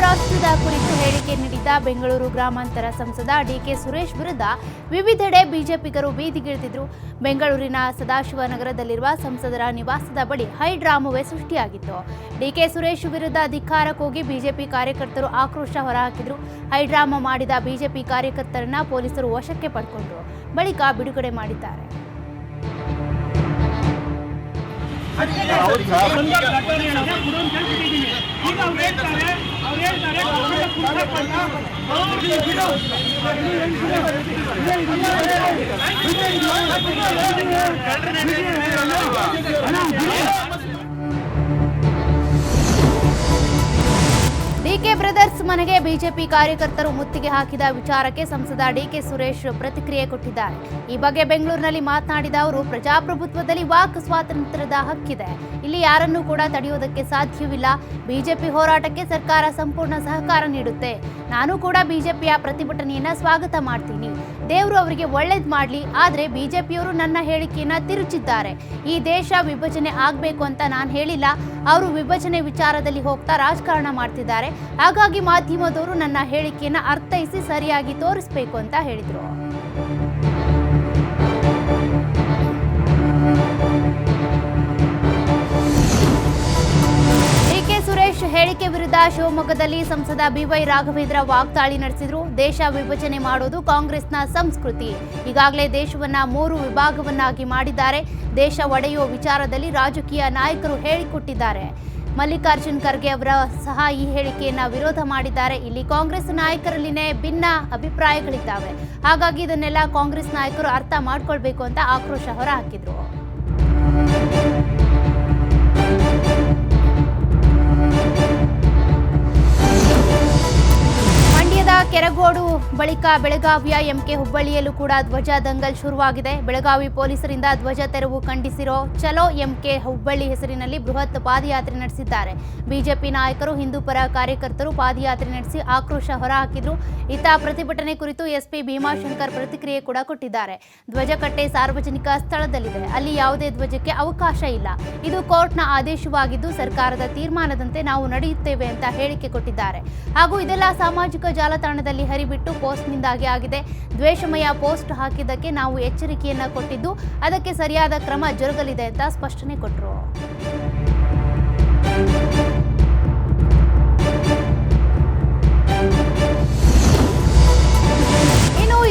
ರಾಷ್ಟ್ರದ ಕುರಿತು ಹೇಳಿಕೆ ನೀಡಿದ ಬೆಂಗಳೂರು ಗ್ರಾಮಾಂತರ ಸಂಸದ ಡಿಕೆ ಸುರೇಶ್ ವಿರುದ್ಧ ವಿವಿಧೆಡೆ ಬಿಜೆಪಿಗರು ಬೀದಿಗಿಳಿದಿದ್ರು. ಬೆಂಗಳೂರಿನ ಸದಾಶಿವನಗರದಲ್ಲಿರುವ ಸಂಸದರ ನಿವಾಸದ ಬಳಿ ಹೈಡ್ರಾಮವೇ ಸೃಷ್ಟಿಯಾಗಿತ್ತು. ಡಿಕೆ ಸುರೇಶ್ ವಿರುದ್ಧ ಧಿಕ್ಕಾರ ಕೂಗಿ ಬಿಜೆಪಿ ಕಾರ್ಯಕರ್ತರು ಆಕ್ರೋಶ ಹೊರಹಾಕಿದ್ರು. ಹೈಡ್ರಾಮಾ ಮಾಡಿದ ಬಿಜೆಪಿ ಕಾರ್ಯಕರ್ತರನ್ನ ಪೊಲೀಸರು ವಶಕ್ಕೆ ಪಡೆದುಕೊಂಡರು. ಬಳಿಕ ಬಿಡುಗಡೆ ಮಾಡಿದ್ದಾರೆ. ಡಿಕೆ ಬ್ರದರ್ಸ್ ಮನೆಗೆ ಬಿಜೆಪಿ ಕಾರ್ಯಕರ್ತರು ಮುತ್ತಿಗೆ ಹಾಕಿದ ವಿಚಾರಕ್ಕೆ ಸಂಸದ ಡಿಕೆ ಸುರೇಶ್ ಪ್ರತಿಕ್ರಿಯೆ ಕೊಟ್ಟಿದ್ದಾರೆ. ಈ ಬಗ್ಗೆ ಬೆಂಗಳೂರಿನಲ್ಲಿ ಮಾತನಾಡಿದ ಅವರು, ಪ್ರಜಾಪ್ರಭುತ್ವದಲ್ಲಿ ವಾಕ್ ಸ್ವಾತಂತ್ರ್ಯದ ಹಕ್ಕಿದೆ. ಇಲ್ಲಿ ಯಾರನ್ನೂ ಕೂಡ ತಡೆಯುವುದಕ್ಕೆ ಸಾಧ್ಯವಿಲ್ಲ. ಬಿಜೆಪಿ ಹೋರಾಟಕ್ಕೆ ಸರ್ಕಾರ ಸಂಪೂರ್ಣ ಸಹಕಾರ ನೀಡುತ್ತೆ. ನಾನು ಕೂಡ ಬಿಜೆಪಿಯ ಪ್ರತಿಭಟನೆಯನ್ನ ಸ್ವಾಗತ ಮಾಡ್ತೀನಿ. ದೇವರು ಅವರಿಗೆ ಒಳ್ಳೇದು ಮಾಡಲಿ. ಆದರೆ ಬಿಜೆಪಿಯವರು ನನ್ನ ಹೇಳಿಕೆಯನ್ನ ತಿರುಚಿದ್ದಾರೆ. ಈ ದೇಶ ವಿಭಜನೆ ಆಗಬೇಕು ಅಂತ ನಾನು ಹೇಳಿಲ್ಲ. ಅವರು ವಿಭಜನೆ ವಿಚಾರದಲ್ಲಿ ಹೋಗ್ತಾ ರಾಜಕಾರಣ ಮಾಡ್ತಿದ್ದಾರೆ. ಹಾಗಾಗಿ ಮಾಧ್ಯಮದವರು ನನ್ನ ಹೇಳಿಕೆಯನ್ನ ಅರ್ಥೈಸಿ ಸರಿಯಾಗಿ ತೋರಿಸಬೇಕು ಅಂತ ಹೇಳಿದರು. ಸುರೇಶ್ ಹೇಳಿಕೆ ವಿರುದ್ಧ ಶಿವಮೊಗ್ಗದಲ್ಲಿ ಸಂಸದ ಬಿವೈ ರಾಘವೇಂದ್ರ ವಾಗ್ದಾಳಿ ನಡೆಸಿದ್ರು. ದೇಶ ವಿಭಜನೆ ಮಾಡೋದು ಕಾಂಗ್ರೆಸ್ನ ಸಂಸ್ಕೃತಿ. ಈಗಾಗಲೇ ದೇಶವನ್ನ 3 ವಿಭಾಗವನ್ನಾಗಿ ಮಾಡಿದ್ದಾರೆ. ದೇಶ ಒಡೆಯುವ ವಿಚಾರದಲ್ಲಿ ರಾಜಕೀಯ ನಾಯಕರು ಹೇಳಿಕೊಟ್ಟಿದ್ದಾರೆ. ಮಲ್ಲಿಕಾರ್ಜುನ್ ಖರ್ಗೆ ಅವರ ಸಹ ಈ ಹೇಳಿಕೆಯನ್ನ ವಿರೋಧ ಮಾಡಿದ್ದಾರೆ. ಇಲ್ಲಿ ಕಾಂಗ್ರೆಸ್ ನಾಯಕರಲ್ಲಿನೇ ಭಿನ್ನ ಅಭಿಪ್ರಾಯಗಳಿದ್ದಾವೆ. ಹಾಗಾಗಿ ಇದನ್ನೆಲ್ಲ ಕಾಂಗ್ರೆಸ್ ನಾಯಕರು ಅರ್ಥ ಮಾಡ್ಕೊಳ್ಬೇಕು ಅಂತ ಆಕ್ರೋಶ ಹೊರಹಾಕಿದ್ರು. ಕೆರಗೋಡು ಬಳಿಕ ಬೆಳಗಾವಿಯ ಎಂಕೆ ಹುಬ್ಬಳ್ಳಿಯಲ್ಲೂ ಕೂಡ ಧ್ವಜ ದಂಗಲ್ ಶುರುವಾಗಿದೆ. ಬೆಳಗಾವಿ ಪೊಲೀಸರಿಂದ ಧ್ವಜ ತೆರವು ಖಂಡಿಸಿರೋ ಚಲೋ ಎಂಕೆ ಹುಬ್ಬಳ್ಳಿ ಹೆಸರಿನಲ್ಲಿ ಬೃಹತ್ ಪಾದಯಾತ್ರೆ ನಡೆಸಿದ್ದಾರೆ. ಬಿಜೆಪಿ ನಾಯಕರು, ಹಿಂದೂ ಪರ ಕಾರ್ಯಕರ್ತರು ಪಾದಯಾತ್ರೆ ನಡೆಸಿ ಆಕ್ರೋಶ ಹೊರಹಾಕಿದ್ರು. ಇತ್ತ ಪ್ರತಿಭಟನೆ ಕುರಿತು ಎಸ್ಪಿ ಭೀಮಾಶಂಕರ್ ಪ್ರತಿಕ್ರಿಯೆ ಕೂಡ ಕೊಟ್ಟಿದ್ದಾರೆ. ಧ್ವಜಕಟ್ಟೆ ಸಾರ್ವಜನಿಕ ಸ್ಥಳದಲ್ಲಿದೆ. ಅಲ್ಲಿ ಯಾವುದೇ ಧ್ವಜಕ್ಕೆ ಅವಕಾಶ ಇಲ್ಲ. ಇದು ಕೋರ್ಟ್ನ ಆದೇಶವಾಗಿದ್ದು ಸರ್ಕಾರದ ತೀರ್ಮಾನದಂತೆ ನಾವು ನಡೆಯುತ್ತೇವೆ ಅಂತ ಹೇಳಿಕೆ ಕೊಟ್ಟಿದ್ದಾರೆ. ಹಾಗೂ ಇದೆಲ್ಲ ಸಾಮಾಜಿಕ ಜಾಲತಾಣದಲ್ಲಿ ಹರಿಬಿಟ್ಟು ಪೋಸ್ಟ್ನಿಂದಾಗಿ ಆಗಿದೆ. ದ್ವೇಷಮಯ ಪೋಸ್ಟ್ ಹಾಕಿದ್ದಕ್ಕೆ ನಾವು ಎಚ್ಚರಿಕೆಯನ್ನ ಕೊಟ್ಟಿದ್ದು ಅದಕ್ಕೆ ಸರಿಯಾದ ಕ್ರಮ ಜರುಗಲಿದೆ ಅಂತ ಸ್ಪಷ್ಟನೆ ಕೊಟ್ಟರು.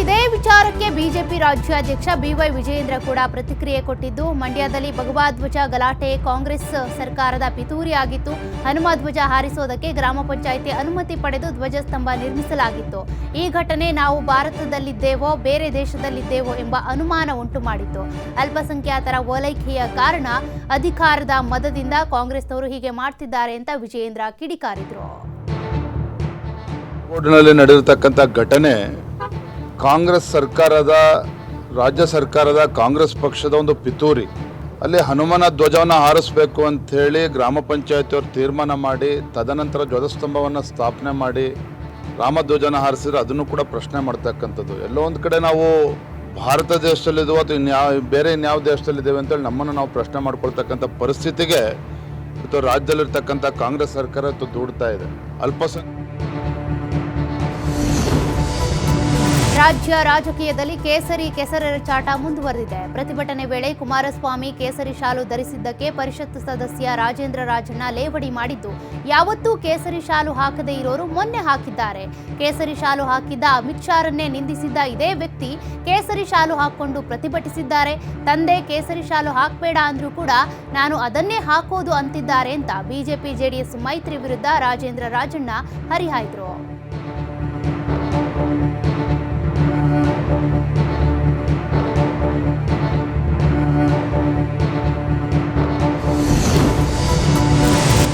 ಇದೇ ವಿಚಾರಕ್ಕೆ ಬಿಜೆಪಿ ರಾಜ್ಯಾಧ್ಯಕ್ಷ ಬಿವೈ ವಿಜಯೇಂದ್ರ ಕೂಡ ಪ್ರತಿಕ್ರಿಯೆ ಕೊಟ್ಟಿದ್ದು, ಮಂಡ್ಯದಲ್ಲಿ ಭಗವಾಧ್ವಜ ಗಲಾಟೆ ಕಾಂಗ್ರೆಸ್ ಸರ್ಕಾರದ ಪಿತೂರಿ ಆಗಿತ್ತು. ಹನುಮ ಧ್ವಜ ಹಾರಿಸೋದಕ್ಕೆ ಗ್ರಾಮ ಪಂಚಾಯಿತಿ ಅನುಮತಿ ಪಡೆದು ಧ್ವಜಸ್ತಂಭ ನಿರ್ಮಿಸಲಾಗಿತ್ತು. ಈ ಘಟನೆ ನಾವು ಭಾರತದಲ್ಲಿದ್ದೇವೋ ಬೇರೆ ದೇಶದಲ್ಲಿದ್ದೇವೋ ಎಂಬ ಅನುಮಾನ ಉಂಟು ಮಾಡಿತ್ತು. ಅಲ್ಪಸಂಖ್ಯಾತರ ಓಲೈಕೆಯ ಕಾರಣ ಅಧಿಕಾರದ ಮದದಿಂದ ಕಾಂಗ್ರೆಸ್ನವರು ಹೀಗೆ ಮಾಡ್ತಿದ್ದಾರೆ ಅಂತ ವಿಜಯೇಂದ್ರ ಕಿಡಿಕಾರಿದ್ರು. ನಡೆದಿರತಕ್ಕಂಥ ಘಟನೆ ಕಾಂಗ್ರೆಸ್ ಸರ್ಕಾರದ, ರಾಜ್ಯ ಸರ್ಕಾರದ ಕಾಂಗ್ರೆಸ್ ಪಕ್ಷದ ಒಂದು ಪಿತೂರಿ. ಅಲ್ಲಿ ಹನುಮನ ಧ್ವಜವನ್ನು ಹಾರಿಸಬೇಕು ಅಂಥೇಳಿ ಗ್ರಾಮ ಪಂಚಾಯತಿಯವರು ತೀರ್ಮಾನ ಮಾಡಿ ತದನಂತರ ಧ್ವಜಸ್ತಂಭವನ್ನು ಸ್ಥಾಪನೆ ಮಾಡಿ ರಾಮಧ್ವಜನ ಹಾರಿಸಿದ್ರೆ ಅದನ್ನು ಕೂಡ ಪ್ರಶ್ನೆ ಮಾಡ್ತಕ್ಕಂಥದ್ದು. ಎಲ್ಲೋ ಒಂದು ಕಡೆ ನಾವು ಭಾರತ ದೇಶದಲ್ಲಿದ್ದೀವೋ ಅಥವಾ ಬೇರೆ ಇನ್ಯಾವ ದೇಶದಲ್ಲಿದ್ದೇವೆ ಅಂತೇಳಿ ನಮ್ಮನ್ನು ನಾವು ಪ್ರಶ್ನೆ ಮಾಡ್ಕೊಳ್ತಕ್ಕಂಥ ಪರಿಸ್ಥಿತಿಗೆ ಇವತ್ತು ರಾಜ್ಯದಲ್ಲಿರ್ತಕ್ಕಂಥ ಕಾಂಗ್ರೆಸ್ ಸರ್ಕಾರ ಇವತ್ತು ದೂಡ್ತಾ ಇದೆ. ರಾಜ್ಯ ರಾಜಕೀಯದಲ್ಲಿ ಕೇಸರಿ ಕೆಸರೆರಚಾಟ ಮುಂದುವರೆದಿದೆ. ಪ್ರತಿಭಟನೆ ವೇಳೆ ಕುಮಾರಸ್ವಾಮಿ ಕೇಸರಿ ಶಾಲು ಧರಿಸಿದ್ದಕ್ಕೆ ಪರಿಷತ್ ಸದಸ್ಯ ರಾಜೇಂದ್ರ ರಾಜಣ್ಣ ಲೇವಡಿ ಮಾಡಿದ್ದು, ಯಾವತ್ತೂ ಕೇಸರಿ ಶಾಲು ಹಾಕದೇ ಇರೋರು ಮೊನ್ನೆ ಹಾಕಿದ್ದಾರೆ. ಕೇಸರಿ ಶಾಲು ಹಾಕಿದ್ದ ಅಮಿತ್ ಶಾರನ್ನೇ ನಿಂದಿಸಿದ್ದ ಇದೇ ವ್ಯಕ್ತಿ ಕೇಸರಿ ಶಾಲು ಹಾಕೊಂಡು ಪ್ರತಿಭಟಿಸಿದ್ದಾರೆ. ತಂದೆ ಕೇಸರಿ ಶಾಲು ಹಾಕಬೇಡ ಅಂದ್ರೂ ಕೂಡ ನಾನು ಅದನ್ನೇ ಹಾಕೋದು ಅಂತಿದ್ದಾರೆ ಅಂತ ಬಿಜೆಪಿ ಜೆಡಿಎಸ್ ಮೈತ್ರಿ ವಿರುದ್ಧ ರಾಜೇಂದ್ರ ರಾಜಣ್ಣ ಹರಿಹಾಯ್ದ್ರು.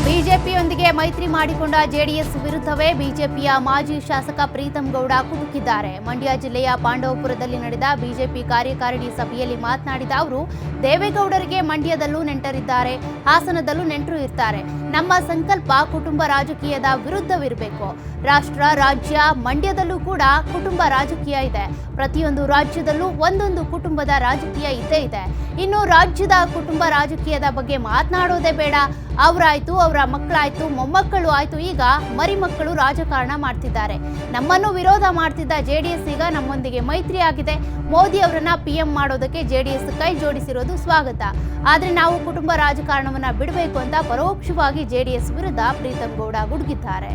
ಬಿಜೆಪಿಯೊಂದಿಗೆ ಮೈತ್ರಿ ಮಾಡಿಕೊಂಡ ಜೆಡಿಎಸ್ ವಿರುದ್ಧವೇ ಬಿಜೆಪಿಯ ಮಾಜಿ ಶಾಸಕ ಪ್ರೀತಂ ಗೌಡ ಕುಟುಕಿದ್ದಾರೆ. ಮಂಡ್ಯ ಜಿಲ್ಲೆಯ ಪಾಂಡವಪುರದಲ್ಲಿ ನಡೆದ ಬಿಜೆಪಿ ಕಾರ್ಯಕಾರಿಣಿ ಸಭೆಯಲ್ಲಿ ಮಾತನಾಡಿದ ಅವರು, ದೇವೇಗೌಡರಿಗೆ ಮಂಡ್ಯದಲ್ಲೂ ನೆಂಟರಿದ್ದಾರೆ, ಹಾಸನದಲ್ಲೂ ನೆಂಟರು ಇರ್ತಾರೆ. ನಮ್ಮ ಸಂಕಲ್ಪ ಕುಟುಂಬ ರಾಜಕೀಯದ ವಿರುದ್ಧವಿರಬೇಕು. ರಾಷ್ಟ್ರ, ರಾಜ್ಯ, ಮಂಡ್ಯದಲ್ಲೂ ಕೂಡ ಕುಟುಂಬ ರಾಜಕೀಯ ಇದೆ. ಪ್ರತಿಯೊಂದು ರಾಜ್ಯದಲ್ಲೂ ಒಂದೊಂದು ಕುಟುಂಬದ ರಾಜಕೀಯ ಇದ್ದೇ ಇದೆ. ಇನ್ನು ರಾಜ್ಯದ ಕುಟುಂಬ ರಾಜಕೀಯದ ಬಗ್ಗೆ ಮಾತನಾಡೋದೇ ಬೇಡ. ಅವರಾಯ್ತು, ಅವರ ಮಕ್ಕಳಾಯ್ತು, ಆಯ್ತು, ಮೊಮ್ಮಕ್ಕಳು ಆಯ್ತು, ಈಗ ಮರಿಮಕ್ಕಳು ರಾಜಕಾರಣ ಮಾಡ್ತಿದ್ದಾರೆ. ನಮ್ಮನ್ನು ವಿರೋಧ ಮಾಡ್ತಿದ್ದ ಜೆಡಿಎಸ್ ಈಗ ನಮ್ಮೊಂದಿಗೆ ಮೈತ್ರಿ ಆಗಿದೆ. ಮೋದಿ ಅವರನ್ನ PM ಮಾಡೋದಕ್ಕೆ ಜೆಡಿಎಸ್ ಕೈ ಜೋಡಿಸಿರೋದು ಸ್ವಾಗತ. ಆದ್ರೆ ನಾವು ಕುಟುಂಬ ರಾಜಕಾರಣವನ್ನ ಬಿಡಬೇಕು ಅಂತ ಪರೋಕ್ಷವಾಗಿ ಜೆಡಿಎಸ್ ವಿರುದ್ಧ ಪ್ರೀತಮ್ ಗೌಡ ಗುಡುಗಿದ್ದಾರೆ.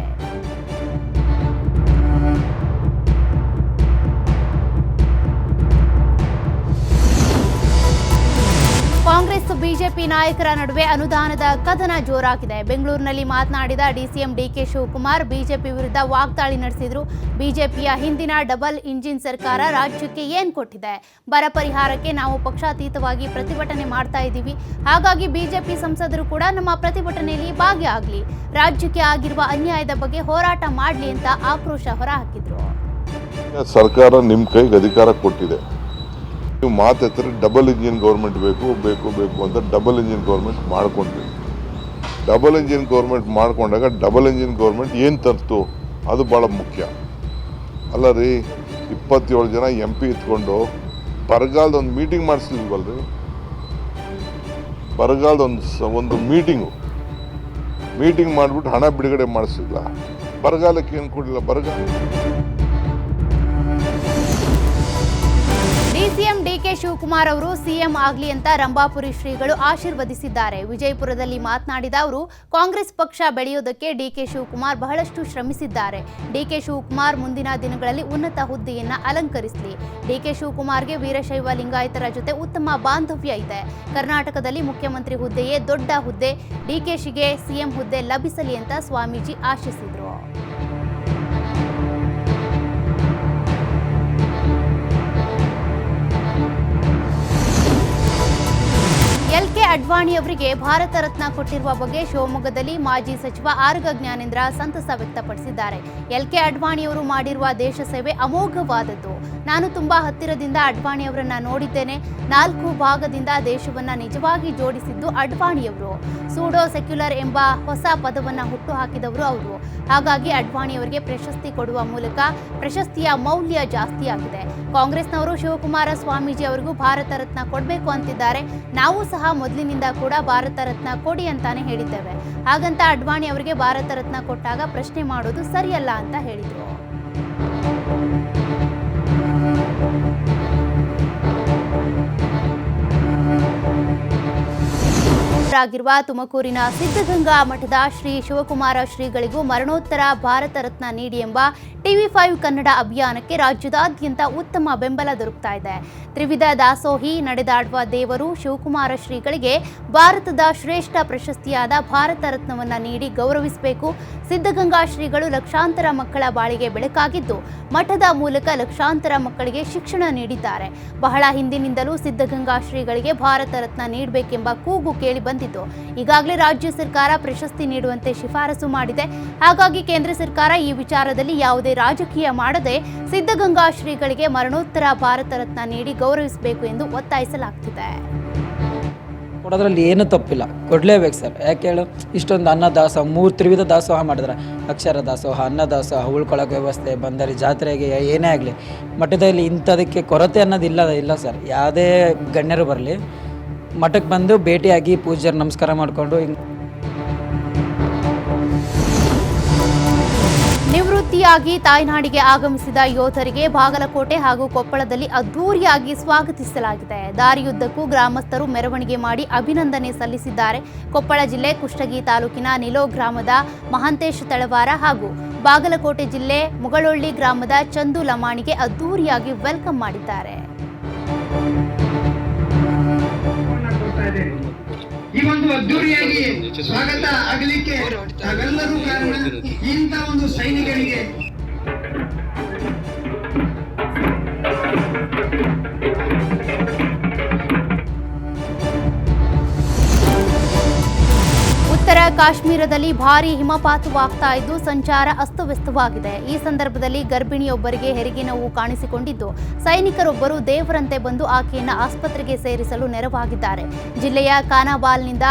ಕಾಂಗ್ರೆಸ್ ಬಿಜೆಪಿ ನಾಯಕರ ನಡುವೆ ಅನುದಾನದ ಕದನ ಜೋರಾಗಿದೆ. ಬೆಂಗಳೂರಿನಲ್ಲಿ ಮಾತನಾಡಿದ DCM DK ಶಿವಕುಮಾರ್ ಬಿಜೆಪಿ ವಿರುದ್ಧ ವಾಗ್ದಾಳಿ ನಡೆಸಿದ್ರು. ಬಿಜೆಪಿಯ ಹಿಂದಿನ ಡಬಲ್ ಇಂಜಿನ್ ಸರ್ಕಾರ ರಾಜ್ಯಕ್ಕೆ ಏನ್ ಕೊಟ್ಟಿದೆ? ಬರ ಪರಿಹಾರಕ್ಕೆ ನಾವು ಪಕ್ಷಾತೀತವಾಗಿ ಪ್ರತಿಭಟನೆ ಮಾಡ್ತಾ ಇದ್ದೀವಿ. ಹಾಗಾಗಿ ಬಿಜೆಪಿ ಸಂಸದರು ಕೂಡ ನಮ್ಮ ಪ್ರತಿಭಟನೆಯಲ್ಲಿ ಭಾಗಿಯಾಗಲಿ, ರಾಜ್ಯಕ್ಕೆ ಆಗಿರುವ ಅನ್ಯಾಯದ ಬಗ್ಗೆ ಹೋರಾಟ ಮಾಡಲಿ ಅಂತ ಆಕ್ರೋಶ ಹೊರಹಾಕಿದ್ರು. ಸರ್ಕಾರ ನಿಮ್ಮ ಕೈಗೆ ಅಧಿಕಾರ ಕೊಟ್ಟಿದೆ, ನೀವು ಮಾತಾಡ್ತಾರೆ ಡಬಲ್ ಇಂಜಿನ್ ಗೌರ್ಮೆಂಟ್ ಬೇಕು ಬೇಕು ಬೇಕು ಅಂತ. ಡಬಲ್ ಇಂಜಿನ್ ಗೌರ್ಮೆಂಟ್ ಮಾಡ್ಕೊಂಡ್ವಿ. ಡಬಲ್ ಇಂಜಿನ್ ಗೌರ್ಮೆಂಟ್ ಮಾಡ್ಕೊಂಡಾಗ ಡಬಲ್ ಇಂಜಿನ್ ಗೌರ್ಮೆಂಟ್ ಏನು ತರ್ತು ಅದು ಭಾಳ ಮುಖ್ಯ ಅಲ್ಲ ರೀ. 27 ಜನ MP ಇಟ್ಕೊಂಡು ಬರಗಾಲದ ಒಂದು ಮೀಟಿಂಗ್ ಮಾಡಿಸ್ತಿದ್ವಲ್ರಿ. ಬರಗಾಲದ ಒಂದು ಮೀಟಿಂಗ್ ಮಾಡಿಬಿಟ್ಟು ಹಣ ಬಿಡುಗಡೆ ಮಾಡಿಸಿಲ್ಲ. ಬರಗಾಲಕ್ಕೆ ಏನು ಕೊಡಲಿಲ್ಲ. ಬರಗಾಲ DCM DK ಶಿವಕುಮಾರ್ ಅವರು CM ಆಗಲಿ ಅಂತ ರಂಭಾಪುರಿ ಶ್ರೀಗಳು ಆಶೀರ್ವದಿಸಿದ್ದಾರೆ. ವಿಜಯಪುರದಲ್ಲಿ ಮಾತನಾಡಿದ ಅವರು, ಕಾಂಗ್ರೆಸ್ ಪಕ್ಷ ಬೆಳೆಯೋದಕ್ಕೆ DK ಶಿವಕುಮಾರ್ ಬಹಳಷ್ಟು ಶ್ರಮಿಸಿದ್ದಾರೆ. DK ಶಿವಕುಮಾರ್ ಮುಂದಿನ ದಿನಗಳಲ್ಲಿ ಉನ್ನತ ಹುದ್ದೆಯನ್ನ ಅಲಂಕರಿಸಲಿ. DK ಶಿವಕುಮಾರ್ಗೆ ವೀರಶೈವ ಲಿಂಗಾಯತರ ಜೊತೆ ಉತ್ತಮ ಬಾಂಧವ್ಯ ಇದೆ. ಕರ್ನಾಟಕದಲ್ಲಿ ಮುಖ್ಯಮಂತ್ರಿ ಹುದ್ದೆಯೇ ದೊಡ್ಡ ಹುದ್ದೆ. DKಶಿಗೆ CM ಹುದ್ದೆ ಲಭಿಸಲಿ ಅಂತ ಸ್ವಾಮೀಜಿ ಆಶಿಸಿದರು. LK ಅಡ್ವಾಣಿ ಅವರಿಗೆ ಭಾರತ ರತ್ನ ಕೊಟ್ಟಿರುವ ಬಗ್ಗೆ ಶಿವಮೊಗ್ಗದಲ್ಲಿ ಮಾಜಿ ಸಚಿವ ಆರ್ಗ ಜ್ಞಾನೇಂದ್ರ ಸಂತಸ ವ್ಯಕ್ತಪಡಿಸಿದ್ದಾರೆ. LK ಅಡ್ವಾಣಿ ಅವರು ಮಾಡಿರುವ ದೇಶ ಸೇವೆ ಅಮೋಘವಾದದ್ದು. ನಾನು ತುಂಬಾ ಹತ್ತಿರದಿಂದ ಅಡ್ವಾಣಿ ಅವರನ್ನ ನೋಡಿದ್ದೇನೆ. 4 ಭಾಗದಿಂದ ದೇಶವನ್ನ ನಿಜವಾಗಿ ಜೋಡಿಸಿದ್ದು ಅಡ್ವಾಣಿಯವರು. ಸೂಡೋ ಸೆಕ್ಯುಲರ್ ಎಂಬ ಹೊಸ ಪದವನ್ನ ಹುಟ್ಟುಹಾಕಿದವರು ಅವರು. ಹಾಗಾಗಿ ಅಡ್ವಾಣಿಯವರಿಗೆ ಪ್ರಶಸ್ತಿ ಕೊಡುವ ಮೂಲಕ ಪ್ರಶಸ್ತಿಯ ಮೌಲ್ಯ ಜಾಸ್ತಿಯಾಗಿದೆ. ಕಾಂಗ್ರೆಸ್ನವರು ಶಿವಕುಮಾರ ಸ್ವಾಮೀಜಿ ಅವರಿಗೂ ಭಾರತ ರತ್ನ ಕೊಡಬೇಕು ಅಂತಿದ್ದಾರೆ. ನಾವು ಸಹ ಮೊದಲಿನಿಂದ ಕೂಡ ಭಾರತ ರತ್ನ ಕೊಡಿ ಅಂತಾನೆ ಹೇಳಿದ್ದೇವೆ. ಹಾಗಂತ ಅಡ್ವಾಣಿ ಅವರಿಗೆ ಭಾರತ ರತ್ನ ಕೊಟ್ಟಾಗ ಪ್ರಶ್ನೆ ಮಾಡೋದು ಸರಿಯಲ್ಲ ಅಂತ ಹೇಳಿದರು. ಆಗಿರುವ ತುಮಕೂರಿನ ಸಿದ್ಧಗಂಗಾ ಮಠದ ಶ್ರೀ ಶಿವಕುಮಾರ ಶ್ರೀಗಳಿಗೂ ಮರಣೋತ್ತರ ಭಾರತ ರತ್ನ ನೀಡಿ ಎಂಬ TV5 ಕನ್ನಡ ಅಭಿಯಾನಕ್ಕೆ ರಾಜ್ಯದಾದ್ಯಂತ ಉತ್ತಮ ಬೆಂಬಲ ದೊರಕ್ತಾ ಇದೆ. ತ್ರಿವಿಧ ದಾಸೋಹಿ ನಡೆದಾಡುವ ದೇವರು ಶಿವಕುಮಾರ ಶ್ರೀಗಳಿಗೆ ಭಾರತದ ಶ್ರೇಷ್ಠ ಪ್ರಶಸ್ತಿಯಾದ ಭಾರತ ರತ್ನವನ್ನ ನೀಡಿ ಗೌರವಿಸಬೇಕು. ಸಿದ್ಧಗಂಗಾ ಶ್ರೀಗಳು ಲಕ್ಷಾಂತರ ಮಕ್ಕಳ ಬಾಳಿಗೆ ಬೆಳಕಾಗಿದ್ದು, ಮಠದ ಮೂಲಕ ಲಕ್ಷಾಂತರ ಮಕ್ಕಳಿಗೆ ಶಿಕ್ಷಣ ನೀಡಿದ್ದಾರೆ. ಬಹಳ ಹಿಂದಿನಿಂದಲೂ ಸಿದ್ಧಗಂಗಾ ಶ್ರೀಗಳಿಗೆ ಭಾರತ ರತ್ನ ನೀಡಬೇಕೆಂಬ ಕೂಗು ಕೇಳಿ ಬಂದಿದ್ದು, ಈಗಾಗಲೇ ರಾಜ್ಯ ಸರ್ಕಾರ ಪ್ರಶಸ್ತಿ ನೀಡುವಂತೆ ಶಿಫಾರಸು ಮಾಡಿದೆ. ಹಾಗಾಗಿ ಕೇಂದ್ರ ಸರ್ಕಾರ ಈ ವಿಚಾರದಲ್ಲಿ ಯಾವುದೇ ರಾಜಕೀಯ ಮಾಡದೆ ಸಿದ್ಧಗಂಗಾ ಶ್ರೀಗಳಿಗೆ ಮರಣೋತ್ತರ ಭಾರತ ರತ್ನ ನೀಡಿ ಗೌರವಿಸಬೇಕು ಎಂದು ಒತ್ತಾಯಿಸಲಾಗ್ತಿದೆ. ಕೊಡೋದ್ರಲ್ಲಿ ಏನು ತಪ್ಪಿಲ್ಲ, ಕೊಡಲೇಬೇಕು ಸರ್. ಯಾಕೆ ಹೇಳು, ಇಷ್ಟೊಂದು ಅನ್ನದಾಸೋಹ 3 ತ್ರಿವಿಧ ದಾಸೋಹ ಮಾಡಿದ್ರೆ, ಅಕ್ಷರ ದಾಸೋಹ, ಅನ್ನದಾಸೋಹ, ಉಳ್ಕೊಳ್ಳೋಕೆ ವ್ಯವಸ್ಥೆ, ಬಂದರೆ ಜಾತ್ರೆಗೆ ಏನೇ ಆಗಲಿ ಮಠದಲ್ಲಿ ಇಂಥದಕ್ಕೆ ಕೊರತೆ ಅನ್ನೋದಿಲ್ಲ ಸರ್. ಯಾವುದೇ ಗಣ್ಯರು ಬರಲಿ ಮಠಕ್ಕೆ ಬಂದು ಭೇಟಿಯಾಗಿ ಪೂಜ್ಯರು ನಮಸ್ಕಾರ ಮಾಡಿಕೊಂಡು ನಿವೃತ್ತಿಯಾಗಿ ತಾಯ್ನಾಡಿಗೆ ಆಗಮಿಸಿದ ಯೋಧರಿಗೆ ಬಾಗಲಕೋಟೆ ಹಾಗೂ ಕೊಪ್ಪಳದಲ್ಲಿ ಅದ್ದೂರಿಯಾಗಿ ಸ್ವಾಗತಿಸಲಾಗಿದೆ. ದಾರಿಯುದ್ದಕ್ಕೂ ಗ್ರಾಮಸ್ಥರು ಮೆರವಣಿಗೆ ಮಾಡಿ ಅಭಿನಂದನೆ ಸಲ್ಲಿಸಿದ್ದಾರೆ. ಕೊಪ್ಪಳ ಜಿಲ್ಲೆ ಕುಷ್ಟಗಿ ತಾಲೂಕಿನ ನಿಲೋ ಗ್ರಾಮದ ಮಹಾಂತೇಶ್ ತಳವಾರ ಹಾಗೂ ಬಾಗಲಕೋಟೆ ಜಿಲ್ಲೆ ಮುಗಳೊಳ್ಳಿ ಗ್ರಾಮದ ಚಂದು ಲಮಾಣಿಗೆ ಅದ್ದೂರಿಯಾಗಿ ವೆಲ್ಕಮ್ ಮಾಡಿದ್ದಾರೆ. ಈ ಒಂದು ಅದ್ದೂರಿಯಾಗಿ ಸ್ವಾಗತ ಆಗಲಿಕ್ಕೆ ತಾವೆಲ್ಲರೂ ಕಾರಣ. ಇಂಥ ಒಂದು ಸೈನಿಕರಿಗೆ ಉತ್ತರ ಕಾಶ್ಮೀರದಲ್ಲಿ ಭಾರೀ ಹಿಮಪಾತವಾಗ್ತಾ ಇದ್ದು ಸಂಚಾರ ಅಸ್ತವ್ಯಸ್ತವಾಗಿದೆ. ಈ ಸಂದರ್ಭದಲ್ಲಿ ಗರ್ಭಿಣಿಯೊಬ್ಬರಿಗೆ ಹೆರಿಗೆ ನೋವು ಕಾಣಿಸಿಕೊಂಡಿದ್ದು, ಸೈನಿಕರೊಬ್ಬರು ದೇವರಂತೆ ಬಂದು ಆಕೆಯನ್ನು ಆಸ್ಪತ್ರೆಗೆ ಸೇರಿಸಲು ನೆರವಾಗಿದ್ದಾರೆ. ಜಿಲ್ಲೆಯ ಕಾನಾಬಾಲ್ನಿಂದ